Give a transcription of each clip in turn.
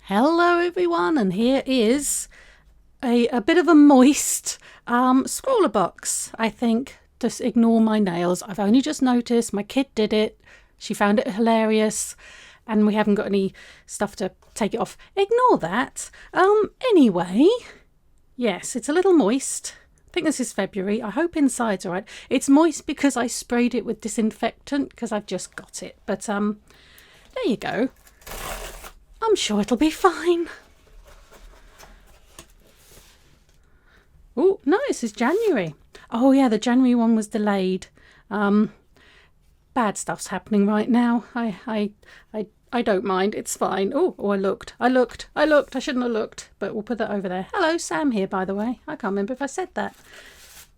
Hello everyone, and here is a bit of a moist Scrawlrbox, I think. Just ignore my nails. I've only just noticed my kid did it. She found it hilarious and we haven't got any stuff to take it off. Ignore that. Anyway, yes, it's a little moist. I think this is February. I hope inside's all right. It's moist because I sprayed it with disinfectant because I've just got it. But there you go. I'm sure it'll be fine. Oh, no, this is January. Oh, yeah, the January one was delayed. Bad stuff's happening right now. I don't mind. It's fine. Oh, I looked. I shouldn't have looked, but we'll put that over there. Hello, Sam here, by the way. I can't remember if I said that.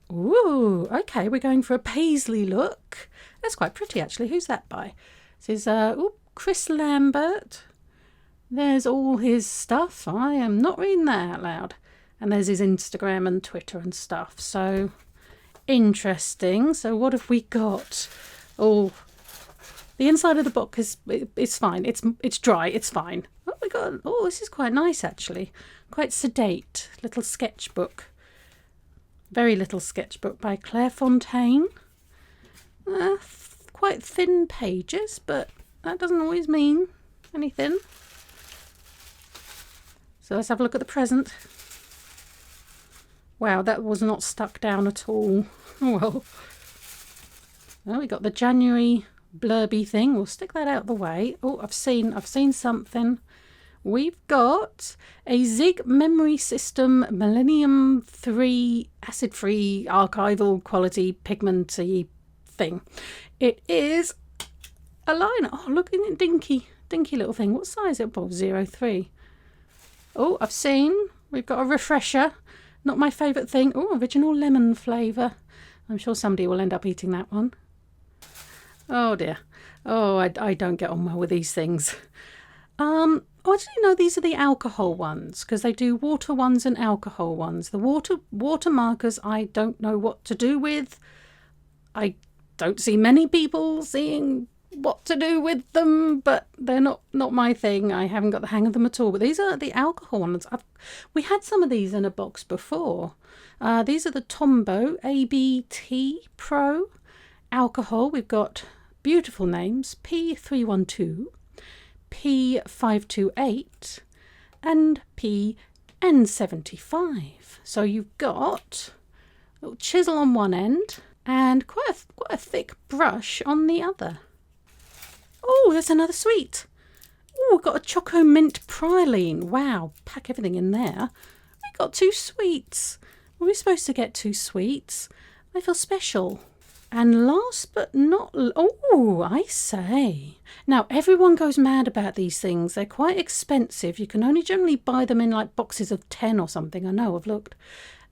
Ooh, okay, we're going for a Paisley look. That's quite pretty, actually. Who's that by? This is, Chris Lambert. There's all his stuff. I am not reading that out loud. And there's his Instagram and Twitter and stuff. So, interesting. So what have we got? Oh, the inside of the book is fine. It's dry. It's fine. What we got? Oh, this is quite nice, actually. Quite sedate. Little sketchbook. Very little sketchbook by Fontaine. Quite thin pages, but that doesn't always mean anything. So let's have a look at the present. Wow, that was not stuck down at all. Well, we got the January blurby thing. We'll stick that out the way. Oh, I've seen something. We've got a Zig memory system Millennium 3 acid-free archival quality pigmenty thing. It is a liner. Oh, look at it, dinky little thing. What size is it? Oh, 03. Oh, we've got a refresher. Not my favourite thing. Oh, original lemon flavour. I'm sure somebody will end up eating that one. Oh dear. Oh, I don't get on well with these things. Actually, no, these are the alcohol ones, because they do water ones and alcohol ones. The water markers I don't know what to do with. I don't see many people seeing what to do with them, but they're not my thing. I haven't got the hang of them at all. But these are the alcohol ones. We had some of these in a box before. These are the Tombow ABT Pro alcohol. We've got beautiful names: P312, P528, and PN75. So you've got a little chisel on one end and quite a thick brush on the other. Oh, there's another sweet. Oh, we've got a Choco Mint Praline. Wow, pack everything in there. We got 2 sweets. Were we supposed to get 2 sweets? I feel special. And last but not... Oh, I say. Now, everyone goes mad about these things. They're quite expensive. You can only generally buy them in like boxes of 10 or something. I know, I've looked.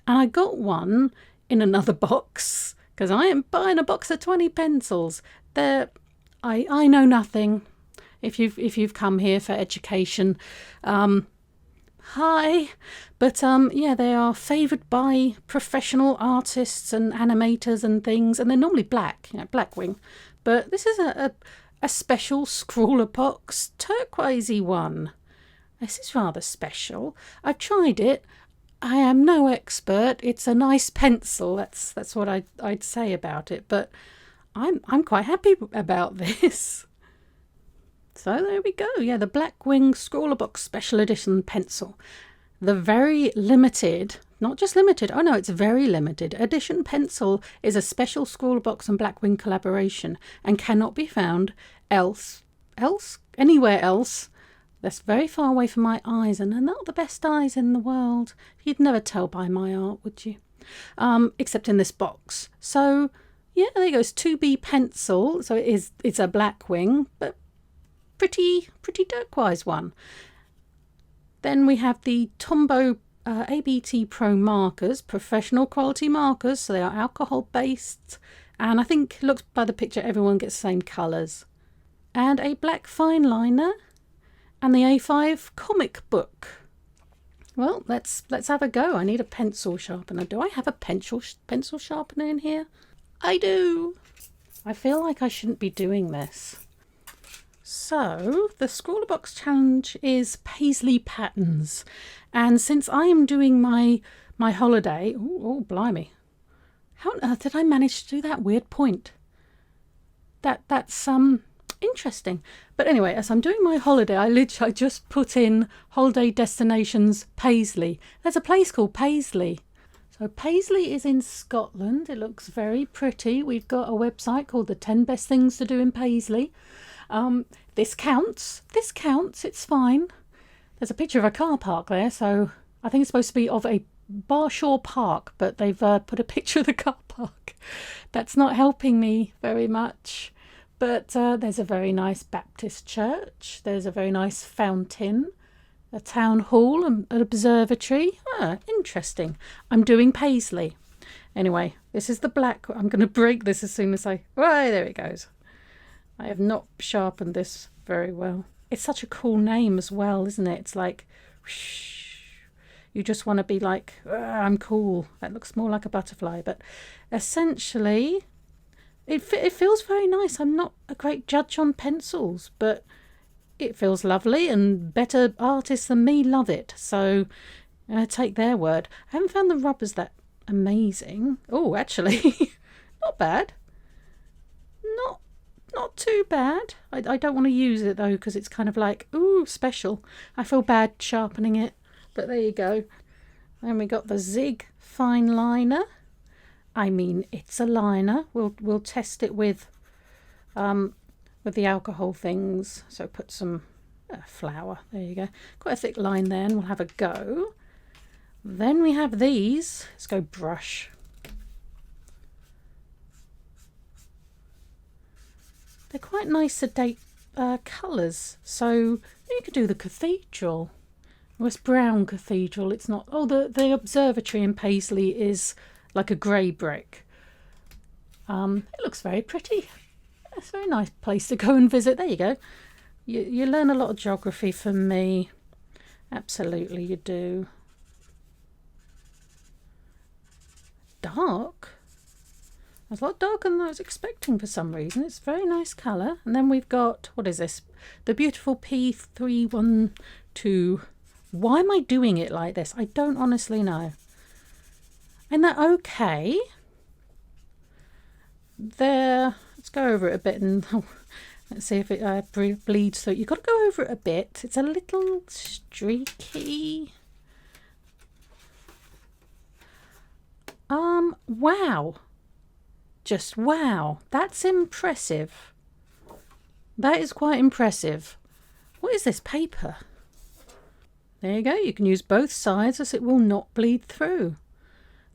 And I got one in another box because I am buying a box of 20 pencils. I know nothing. If you've come here for education, hi. But yeah, they are favoured by professional artists and animators and things, and they're normally black, black wing. But this is a special Scrawlrbox turquoisey one. This is rather special. I've tried it. I am no expert. It's a nice pencil. That's what I'd say about it. But I'm quite happy about this. So there we go. Yeah, the Blackwing Scrawlrbox Special Edition pencil. The very limited, not just limited, oh no, it's very limited edition pencil is a special Scrawlrbox and Blackwing collaboration and cannot be found anywhere else. That's very far away from my eyes, and they're not the best eyes in the world. You'd never tell by my art, would you? Except in this box. So yeah, there goes 2B pencil. So it's a Blackwing, but pretty turquoise one. Then we have the Tombow ABT Pro markers, professional quality markers. So they are alcohol based, and I think looks by the picture everyone gets the same colours. And a black fine liner, and the A5 comic book. Well, let's have a go. I need a pencil sharpener. Do I have a pencil sharpener in here? I do. I feel like I shouldn't be doing this. So the Scrawlrbox challenge is Paisley patterns, and since I am doing my holiday, oh blimey, how on earth did I manage to do that weird point? That's interesting. But anyway, as I'm doing my holiday, I just put in holiday destinations Paisley. There's a place called Paisley. So Paisley is in Scotland. It looks very pretty. We've got a website called the 10 Best Things to Do in Paisley. This counts. This counts. It's fine. There's a picture of a car park there, so I think it's supposed to be of a Barshore Park, but they've put a picture of the car park. That's not helping me very much. But there's a very nice Baptist church. There's a very nice fountain, a town hall, an observatory. Interesting. I'm doing Paisley. Anyway, this is the black. I'm going to break this as soon as Right, there it goes. I have not sharpened this very well. It's such a cool name as well, isn't it? It's like, whoosh. You just want to be like, I'm cool. That looks more like a butterfly. But essentially, it feels very nice. I'm not a great judge on pencils, but it feels lovely, and better artists than me love it. So take their word. I haven't found the rubbers that amazing. Oh, actually, not bad. Not too bad. I don't want to use it though, because it's kind of like, ooh, special. I feel bad sharpening it, but there you go. Then we got the Zig fine liner. I mean, it's a liner. We'll test it with the alcohol things. So put some flour. There you go. Quite a thick line there, and we'll have a go. Then we have these. Let's go brush. They're quite nice sedate colours. So you could do the cathedral. West Brown Cathedral. It's not. Oh, the Observatory in Paisley is like a grey brick. It looks very pretty. It's a very nice place to go and visit. There you go. You learn a lot of geography from me. Absolutely you do. Dark? It's a lot darker than I was expecting for some reason. It's a very nice colour. And then we've got, what is this? The beautiful P312. Why am I doing it like this? I don't honestly know. Isn't that okay? There, let's go over it a bit and let's see if it bleeds through. You've got to go over it a bit. It's a little streaky. Wow. Just wow. That's impressive. That is quite impressive. What is this paper? There you go. You can use both sides as it will not bleed through.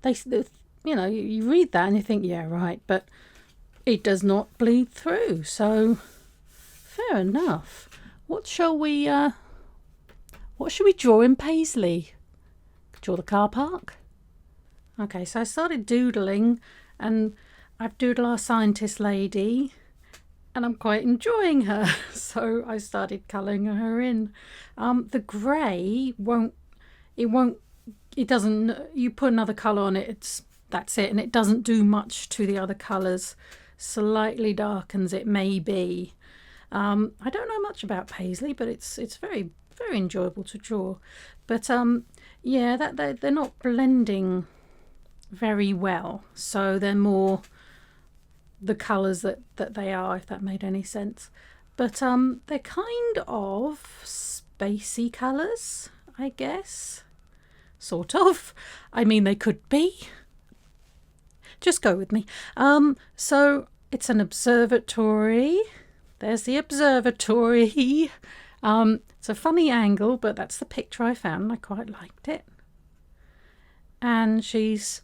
You know, you read that and you think, yeah, right, but it does not bleed through. So, fair enough. What should we draw in Paisley? Draw the car park. Okay, so I started doodling, and I've doodled our scientist lady, and I'm quite enjoying her. So I started colouring her in. The grey it doesn't, you put another colour on it, that's it, and it doesn't do much to the other colours. Slightly darkens it maybe. I don't know much about Paisley, but it's very, very enjoyable to draw. But yeah, they're not blending very well, so they're more the colours that they are, if that made any sense. But they're kind of spacey colours, I guess. Sort of. I mean, they could be. Just go with me. So it's an observatory. There's the observatory. It's a funny angle, but that's the picture I found. I quite liked it. And she's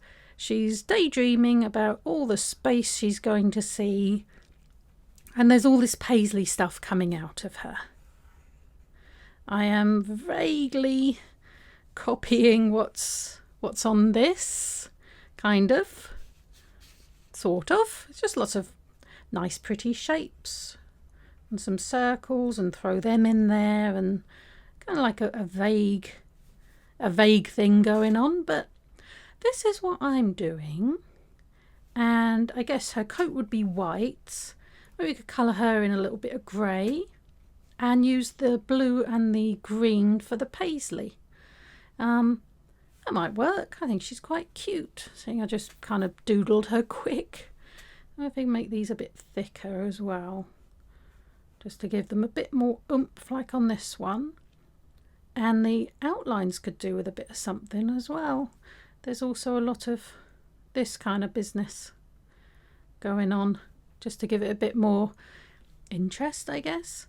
daydreaming about all the space she's going to see. And there's all this Paisley stuff coming out of her. I am vaguely copying what's on this, kind of, sort of. It's just lots of nice pretty shapes and some circles, and throw them in there, and kind of like a vague thing going on. But this is what I'm doing, and I guess her coat would be white. Maybe we could colour her in a little bit of grey. and use the blue and the green for the Paisley. That might work. I think she's quite cute. Seeing I just kind of doodled her quick. I think make these a bit thicker as well, just to give them a bit more oomph like on this one. And the outlines could do with a bit of something as well. There's also a lot of this kind of business going on, just to give it a bit more interest, I guess,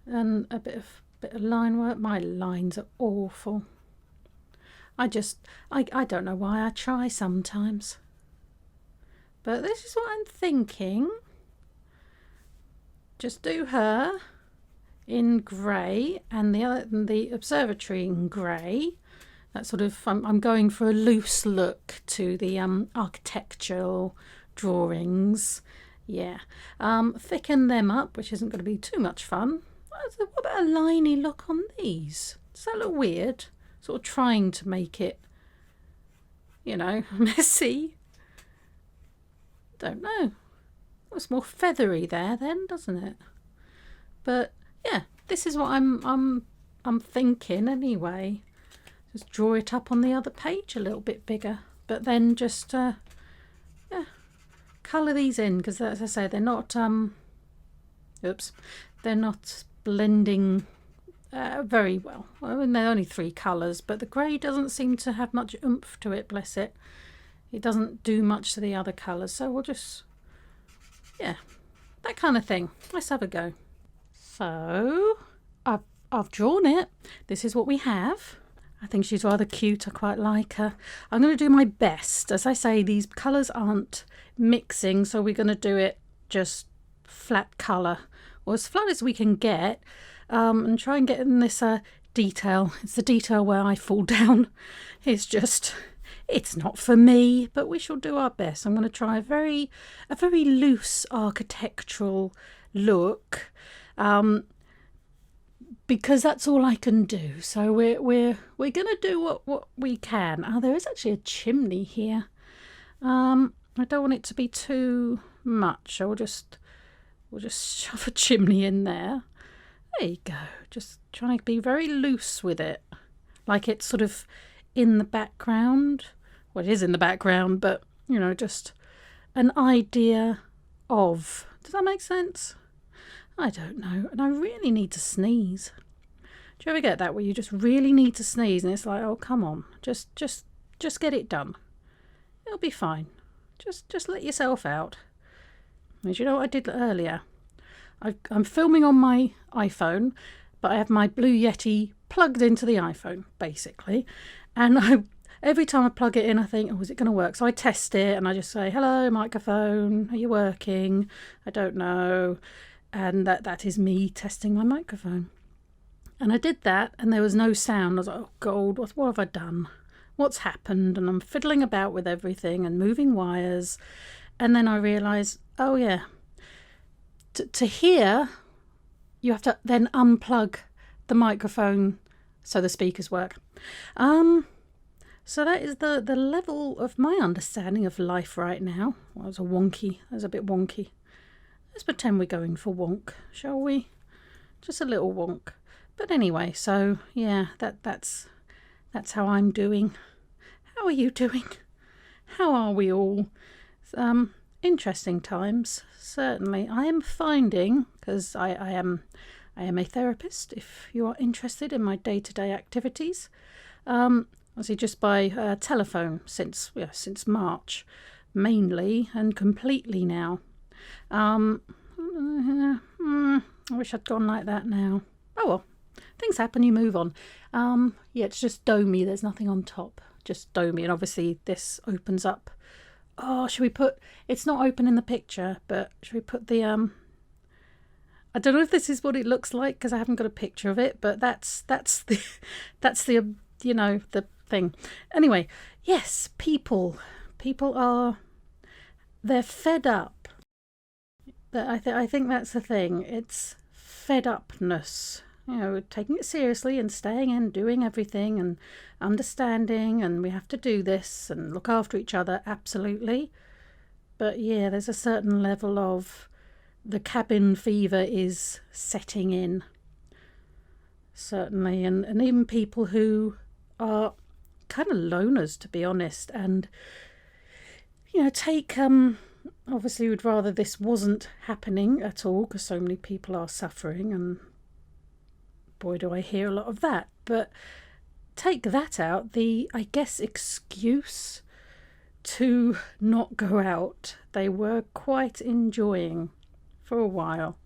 and a bit of line work. My lines are awful. I don't know why I try sometimes, but this is what I'm thinking. Just do her in grey and the observatory in grey. That sort of I'm going for a loose look to the architectural drawings. Yeah, thicken them up, which isn't going to be too much fun. What about a liney look on these? Does that look weird? Sort of trying to make it, you know, messy. Don't know. It's more feathery there then, doesn't it? But yeah, this is what I'm thinking anyway. Just draw it up on the other page a little bit bigger, but then just yeah, colour these in, because as I say, they're not they're not blending very well. I mean, they're only 3 colours, but the grey doesn't seem to have much oomph to it, bless it. It doesn't do much to the other colours, so we'll just, yeah, that kind of thing. Let's have a go. So I've drawn it. This is what we have. I think she's rather cute. I quite like her. I'm going to do my best. As I say, these colours aren't mixing, so we're going to do it just flat colour, or as flat as we can get, and try and get in this detail. It's the detail where I fall down. It's not for me, but we shall do our best. I'm going to try a very loose architectural look, because that's all I can do. So we're going to do what we can. Oh, there is actually a chimney here. I don't want it to be too much. We'll just shove a chimney in there. There you go. Just trying to be very loose with it, like it's sort of in the background. Well, it is in the background, but you know, just an idea of. Does that make sense? I don't know. And I really need to sneeze. Do you ever get that where you just really need to sneeze and it's like, oh, come on, just get it done. It'll be fine. Just let yourself out. As you know what I did earlier? I'm filming on my iPhone, but I have my Blue Yeti plugged into the iPhone, basically. And every time I plug it in, I think, oh, is it going to work? So I test it and I just say, hello, microphone, are you working? I don't know. And that is me testing my microphone. And I did that and there was no sound. I was like, oh, God, what have I done? What's happened? And I'm fiddling about with everything and moving wires. And then I realised, oh, yeah, to hear, you have to then unplug the microphone so the speakers work. So that is the level of my understanding of life right now. Well, that was a bit wonky. Let's pretend we're going for wonk, shall we? Just a little wonk. But anyway, so yeah, that's how I'm doing. How are you doing? How are we all? Interesting times, certainly. I am finding, because I am a therapist, if you are interested in my day-to-day activities, obviously just by telephone since March, mainly and completely now. I wish I'd gone like that now. Oh well, things happen, you move on. Yeah, it's just domey, there's nothing on top, just domey, and obviously this opens up. Oh, should we put, it's not open in the picture, but should we put the I don't know if this is what it looks like because I haven't got a picture of it, but that's the you know, the thing. Anyway, yes, people are, they're fed up. I think that's the thing. It's fed upness. You know, taking it seriously and staying in, doing everything and understanding, and we have to do this and look after each other, absolutely. But yeah, there's a certain level of the cabin fever is setting in. certainly, and even people who are kind of loners, to be honest, and take obviously would rather this wasn't happening at all because so many people are suffering, and boy do I hear a lot of that. But take that out, the I guess excuse to not go out, they were quite enjoying for a while.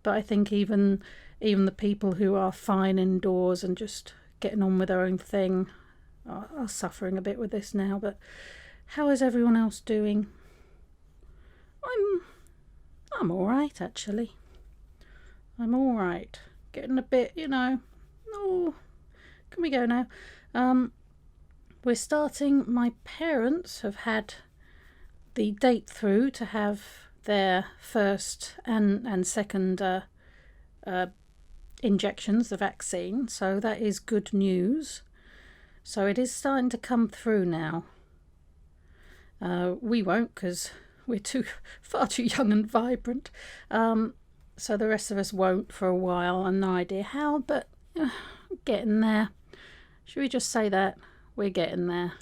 But I think even the people who are fine indoors and just getting on with their own thing are suffering a bit with this now. But how is everyone else doing? I'm all right, actually. I'm all right. Getting a bit, oh, can we go now? We're starting. My parents have had the date through to have their first and second injections, the vaccine. So that is good news. So it is starting to come through now. We won't because we're far too young and vibrant. So the rest of us won't for a while. And no idea how, but getting there. Should we just say that? We're getting there.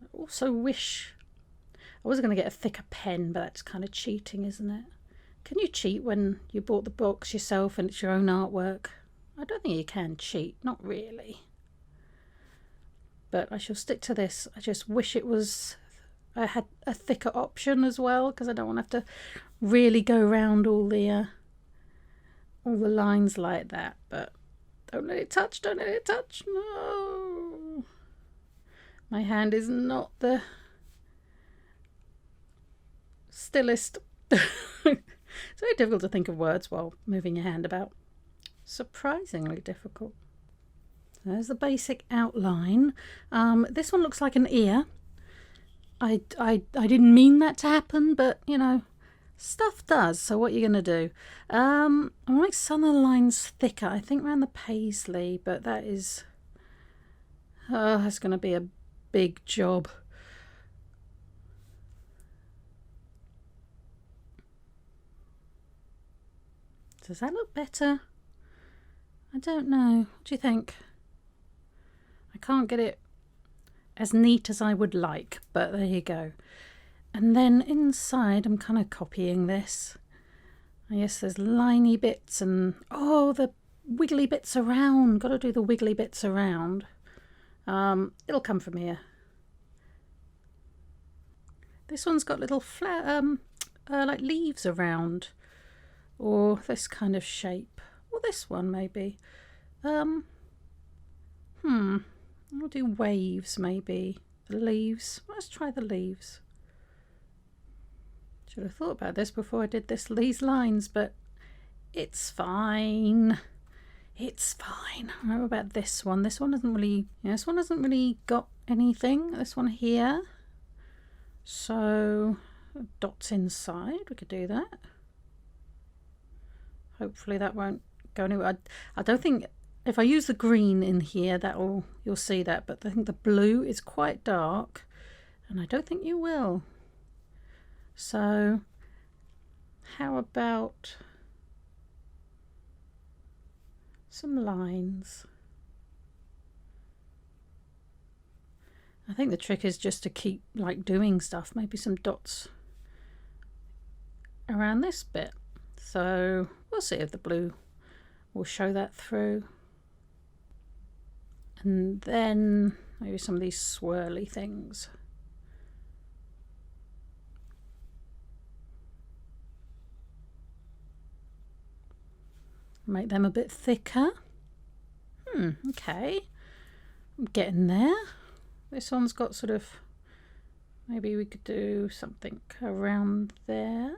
I also wish I was going to get a thicker pen, but that's kind of cheating, isn't it? Can you cheat when you bought the box yourself and it's your own artwork? I don't think you can cheat, not really. But I shall stick to this. I just wish I had a thicker option as well, because I don't want to have to really go around all the lines like that. But don't let it touch, don't let it touch. No. My hand is not the stillest. It's very difficult to think of words while moving your hand about. Surprisingly difficult. There's the basic outline. This one looks like an ear. I didn't mean that to happen, but stuff does. So what are you gonna do? I like some of the lines thicker. I think around the Paisley, but that is that's gonna be a big job. Does that look better? I don't know. What do you think? I can't get it as neat as I would like, but there you go. And then inside, I'm kind of copying this. Yes, there's liney bits and, the wiggly bits around. Got to do the wiggly bits around. It'll come from here. This one's got little like leaves around. Or this kind of shape. Or this one, maybe. I'll do waves, maybe. The leaves. Let's try the leaves. Should have thought about this before I did these lines, but it's fine. It's fine. I don't know about this one. This one hasn't really got anything. This one here. So dots inside. We could do that. Hopefully that won't go anywhere. I don't think if I use the green in here you'll see that, but I think the blue is quite dark and I don't think you will. So how about some lines? I think the trick is just to keep doing stuff, maybe some dots around this bit. So we'll see if the blue will show that through. And then maybe some of these swirly things. Make them a bit thicker. Okay. I'm getting there. This one's got sort of, maybe we could do something around there.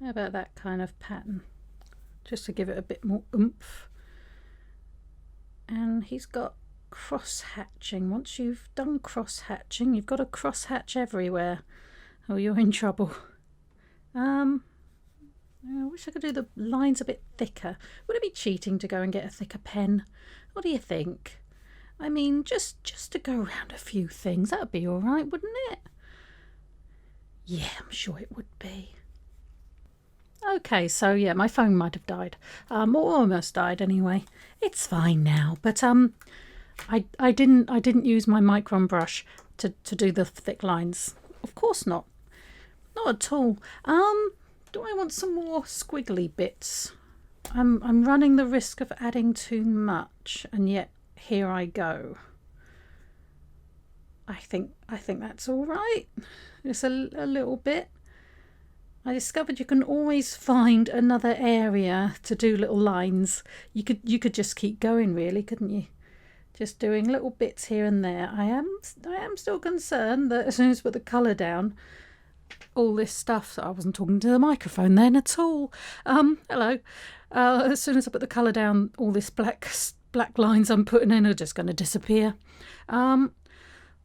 How about that kind of pattern? Just to give it a bit more oomph. And he's got cross hatching. Once you've done cross hatching, you've got to cross hatch everywhere or you're in trouble. I wish I could do the lines a bit thicker. Would it be cheating to go and get a thicker pen? What do you think? I mean, just to go around a few things, that would be all right, wouldn't it? Yeah, I'm sure it would be. Okay, so yeah, my phone might have died, or almost died anyway. It's fine now, but I didn't use my micron brush to do the thick lines. Of course not, not at all. Do I want some more squiggly bits? I'm running the risk of adding too much, and yet here I go. I think that's all right. Just a little bit. I discovered you can always find another area to do little lines. You could just keep going, really, couldn't you? Just doing little bits here and there. I am still concerned that as soon as I put the colour down, all this stuff. I wasn't talking to the microphone then at all. Hello. As soon as I put the colour down, all this black lines I'm putting in are just going to disappear.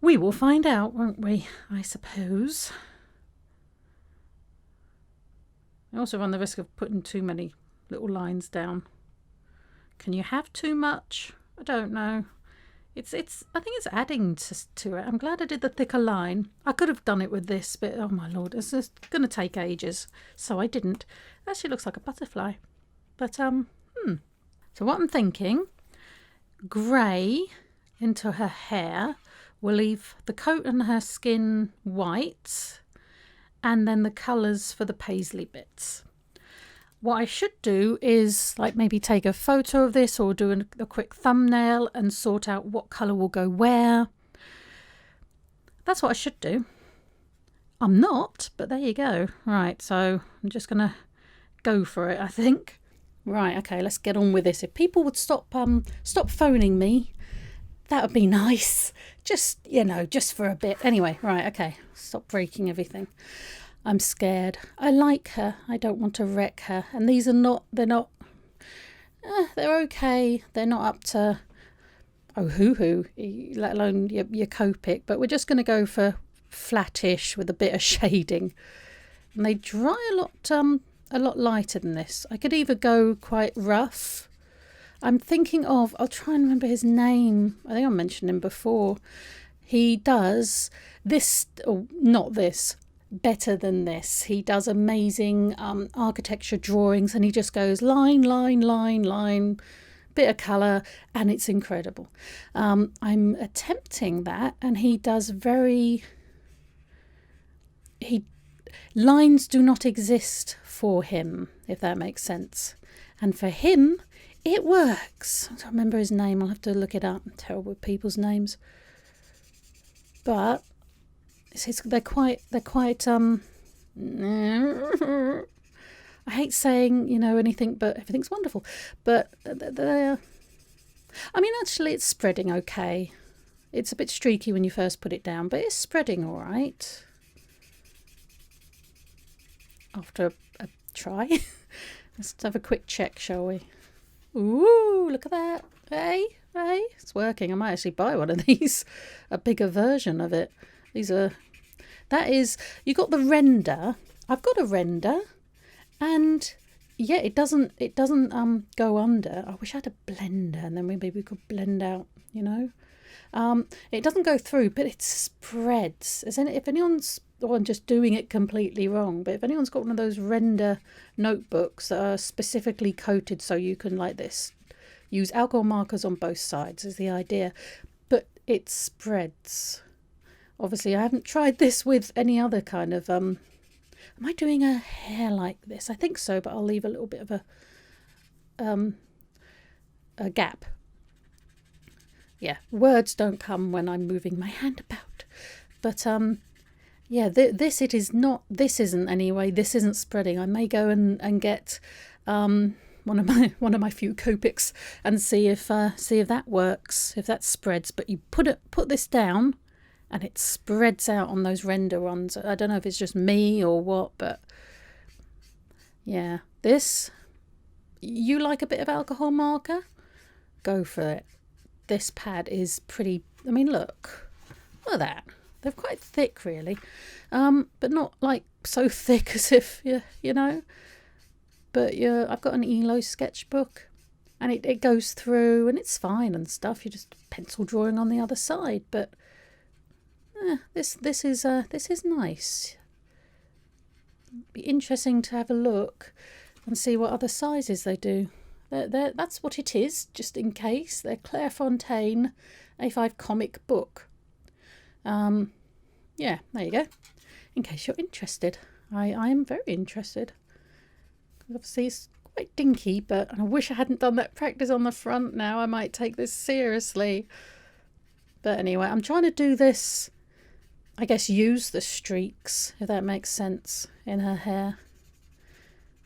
We will find out, won't we? I suppose. I also run the risk of putting too many little lines down. Can you have too much? I don't know. I think it's adding to it. I'm glad I did the thicker line. I could have done it with this, but oh my lord, it's just going to take ages. So I didn't. It actually looks like a butterfly. But So what I'm thinking, grey into her hair. We'll leave the coat and her skin white, and then the colours for the paisley bits. What I should do is like maybe take a photo of this or do a quick thumbnail and sort out what colour will go where. That's what I should do. I'm not, but there you go. Right, so I'm just going to go for it, I think. Right, okay, let's get on with this. If people would stop phoning me, that would be nice. Just, just for a bit. Anyway, right, okay. Stop breaking everything. I'm scared. I like her. I don't want to wreck her. And these are they're okay. They're not up to, hoo-hoo, let alone your Copic. But we're just going to go for flattish with a bit of shading. And they dry a lot lighter than this. I could either go quite rough. I'm thinking of, I'll try and remember his name. I think I mentioned him before. He does this, or not this, better than this. He does amazing architecture drawings, and he just goes line, line, line, line, bit of colour, and it's incredible. I'm attempting that, and he does lines do not exist for him, if that makes sense. And for him, it works. I don't remember his name. I'll have to look it up. I'm terrible with people's names. But they're quite I hate saying, anything, but everything's wonderful. But actually it's spreading okay. It's a bit streaky when you first put it down, but it's spreading all right. After a try. Let's have a quick check, shall we? Ooh, look at that. Hey, it's working. I might actually buy one of these, a bigger version of it. You got the render. I've got a render, and yeah, it doesn't go under. I wish I had a blender, and then maybe we could blend out, It doesn't go through, but it spreads. If anyone's, or I'm just doing it completely wrong, but if anyone's got one of those render notebooks that are specifically coated so you can, like this, use alcohol markers on both sides is the idea, but it spreads. Obviously, I haven't tried this with any other kind of, am I doing a hair like this? I think so, but I'll leave a little bit of a gap. Yeah, words don't come when I'm moving my hand about. But, yeah, this isn't anyway. This isn't spreading. I may go and get one of my few Copics and see if that works, if that spreads. But you put this down, and it spreads out on those render ones. I don't know if it's just me or what, but yeah, this, you like a bit of alcohol marker? Go for it. This pad is pretty. I mean, look at that. They're quite thick, really, but not like so thick as if But I've got an Elo sketchbook, And it goes through and it's fine and stuff. You're just pencil drawing on the other side. But this is nice. Be interesting to have a look and see what other sizes they do. That's what it is, just in case. They're Claire Fontaine A5 comic book. Yeah, there you go. In case you're interested. I am very interested. Obviously it's quite dinky, but I wish I hadn't done that practice on the front now. I might take this seriously. But anyway, I'm trying to do this, I guess, use the streaks, if that makes sense, in her hair.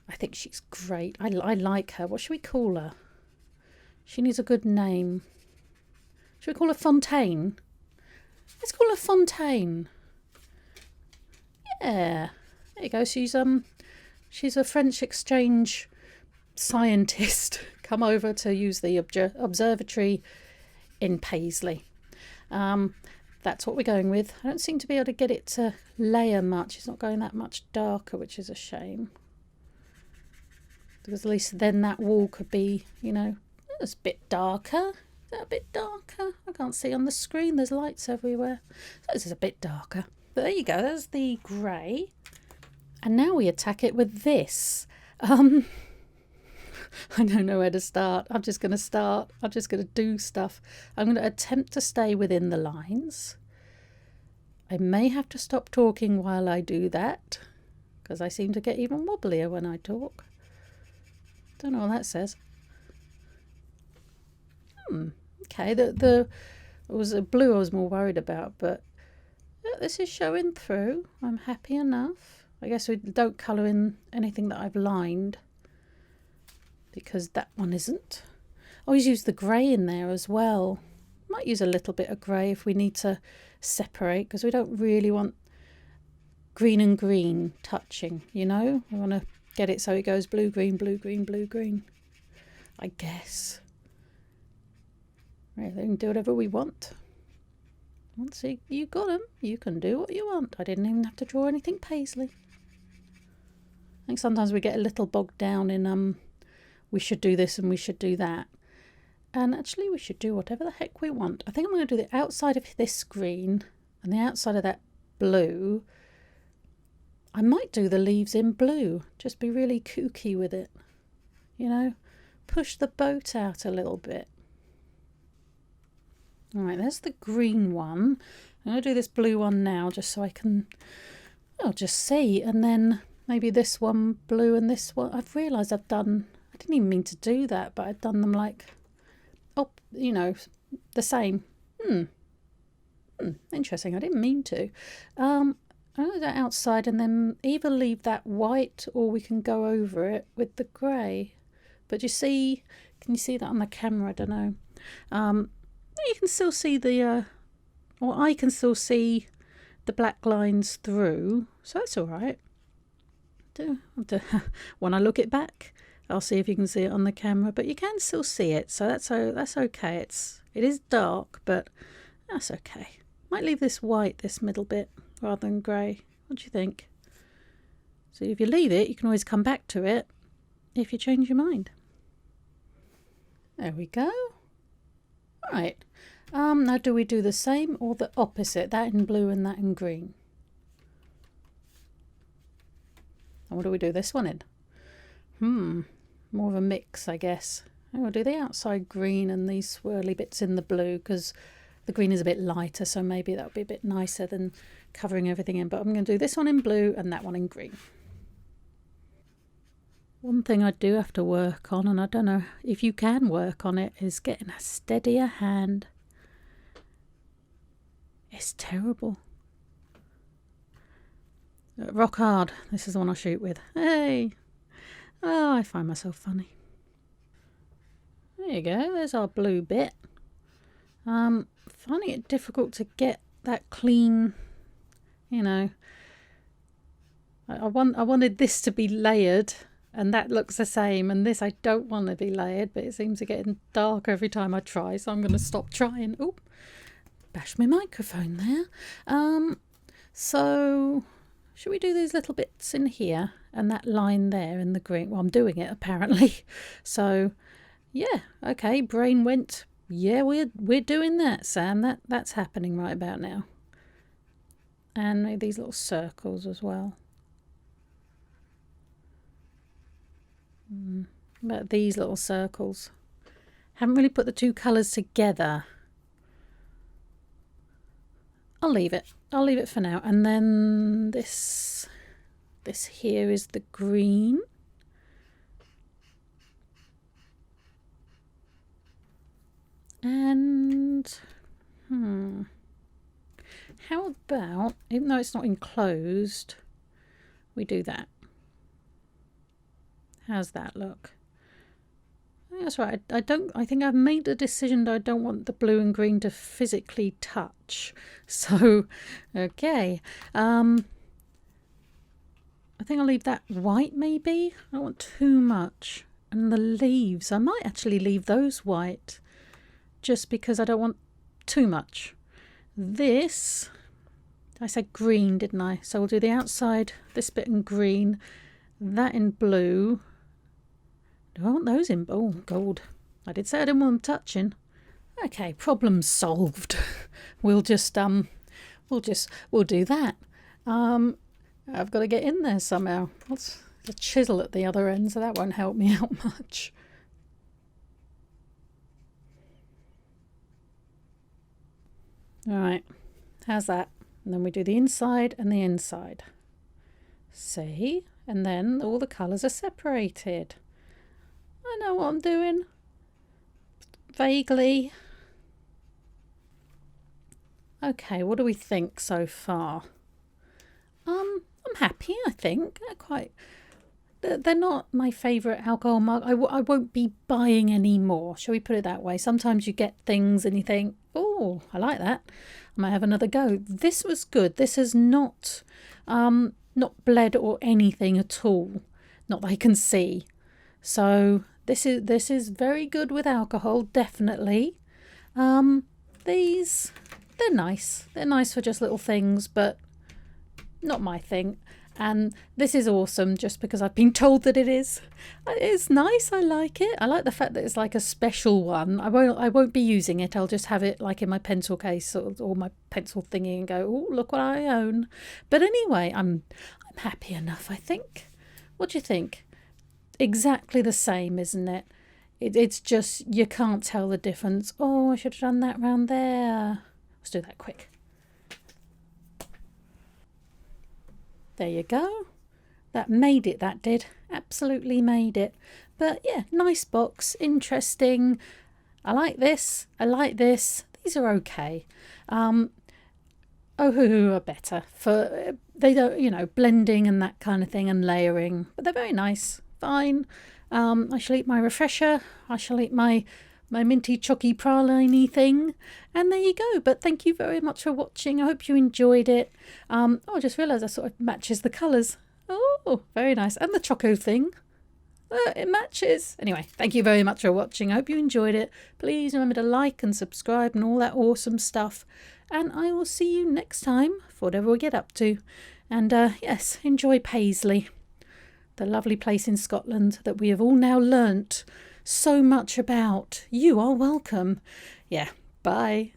I think she's great. I like her. What should we call her? She needs a good name. Should we call her Fontaine? Let's call her Fontaine. Yeah. There you go. She's a French exchange scientist come over to use the observatory in Paisley. That's what we're going with. I don't seem to be able to get it to layer much. It's not going that much darker, which is a shame. Because at least then that wall could be, you know, it's a bit darker. Is that a bit darker? I can't see on the screen. There's lights everywhere. So this is a bit darker. But there you go. There's the grey. And now we attack it with this. I don't know where to start. I'm just going to start. I'm just going to do stuff. I'm going to attempt to stay within the lines. I may have to stop talking while I do that, because I seem to get even wobblier when I talk. Don't know what that says. Okay, it was a blue I was more worried about, but yeah, this is showing through. I'm happy enough. I guess we don't colour in anything that I've lined, because that one isn't. I always use the grey in there as well. Might use a little bit of grey if we need to separate, because we don't really want green and green touching, you know? We want to get it so it goes blue, green, blue, green, blue, green, I guess. Right, we can do whatever we want. Once you got them, you can do what you want. I didn't even have to draw anything Paisley. I think sometimes we get a little bogged down in we should do this and we should do that. And actually we should do whatever the heck we want. I think I'm going to do the outside of this green and the outside of that blue. I might do the leaves in blue. Just be really kooky with it. You know, push the boat out a little bit. All right, there's the green one. I'm going to do this blue one now just so I can, well, just see. And then maybe this one blue and this one. I've realised I didn't even mean to do that, but I've done them like, oh, you know, the same. Interesting. I didn't mean to. I'm going to do that outside and then either leave that white or we can go over it with the grey. But you see, can you see that on the camera? I don't know. You can still see the, or I can still see the black lines through, so that's all right. When I look it back, I'll see if you can see it on the camera, but you can still see it, so that's okay. It is dark, but that's okay. Might leave this white, this middle bit, rather than grey. What do you think? So if you leave it, you can always come back to it if you change your mind. There we go. Right. Now do we do the same or the opposite? That in blue and that in green. And what do we do this one in? More of a mix, I guess. I'll do the outside green and these swirly bits in the blue because the green is a bit lighter, so maybe that would be a bit nicer than covering everything in. But I'm going to do this one in blue and that one in green. One thing I do have to work on, and I don't know if you can work on it, is getting a steadier hand. It's terrible. Rock hard. This is the one I shoot with. Hey! Oh, I find myself funny. There you go. There's our blue bit. Finding it difficult to get that clean, you know. I wanted this to be layered. And that looks the same, and this I don't want to be layered, but it seems to get dark every time I try, so I'm going to stop trying. Oh, bash my microphone there. So should we do these little bits in here and that line there in the green? Well, I'm doing it apparently. So Yeah, okay, brain went, yeah, we're doing that, Sam. That's happening right about now. And maybe these little circles as well. About these little circles. Haven't really put the two colours together. I'll leave it. I'll leave it for now. And then this here is the green. And how about, even though it's not enclosed, we do that. How's that look? That's right. I think I've made the decision that I don't want the blue and green to physically touch. So, okay. I think I'll leave that white maybe. I don't want too much. And the leaves, I might actually leave those white just because I don't want too much. This, I said green, didn't I? So we'll do the outside, this bit in green, that in blue. Do I want those in gold? I did say I didn't want them touching. Okay, problem solved. We'll do that. I've got to get in there somehow. What's the chisel at the other end, so that won't help me out much. All right, how's that? And then we do the inside and the inside. See? And then all the colours are separated. I know what I'm doing. Vaguely. Okay, what do we think so far? I'm happy, I think. They're not my favourite alcohol mug. I won't be buying any more. Shall we put it that way? Sometimes you get things and you think, oh, I like that. I might have another go. This was good. This is not bled or anything at all. Not that I can see. So this is very good with alcohol, definitely. These, they're nice. They're nice for just little things, but not my thing. And this is awesome just because I've been told that it is. It's nice. I like it. I like the fact that it's like a special one. I won't be using it. I'll just have it like in my pencil case or my pencil thingy and go, oh, look what I own. But anyway, I'm happy enough, I think. What do you think? Exactly the same, isn't it? It's just you can't tell the difference. Oh, I should have done that round there. Let's do that quick. There you go. That made it, that did. Absolutely made it. But yeah, nice box, interesting. I like this. I like this. These are okay. Are better. For they don't, blending and that kind of thing and layering. But they're very nice. Fine. I shall eat my refresher. I shall eat my minty chocky praline-y thing, and there you go. But thank you very much for watching. I hope you enjoyed it. I just realised I sort of matches the colours. Oh, very nice. And the choco thing, it matches. Anyway, thank you very much for watching. I hope you enjoyed it. Please remember to like and subscribe and all that awesome stuff, and I will see you next time for whatever we get up to. And yes, enjoy Paisley, the lovely place in Scotland that we have all now learnt so much about. You are welcome. Yeah, bye.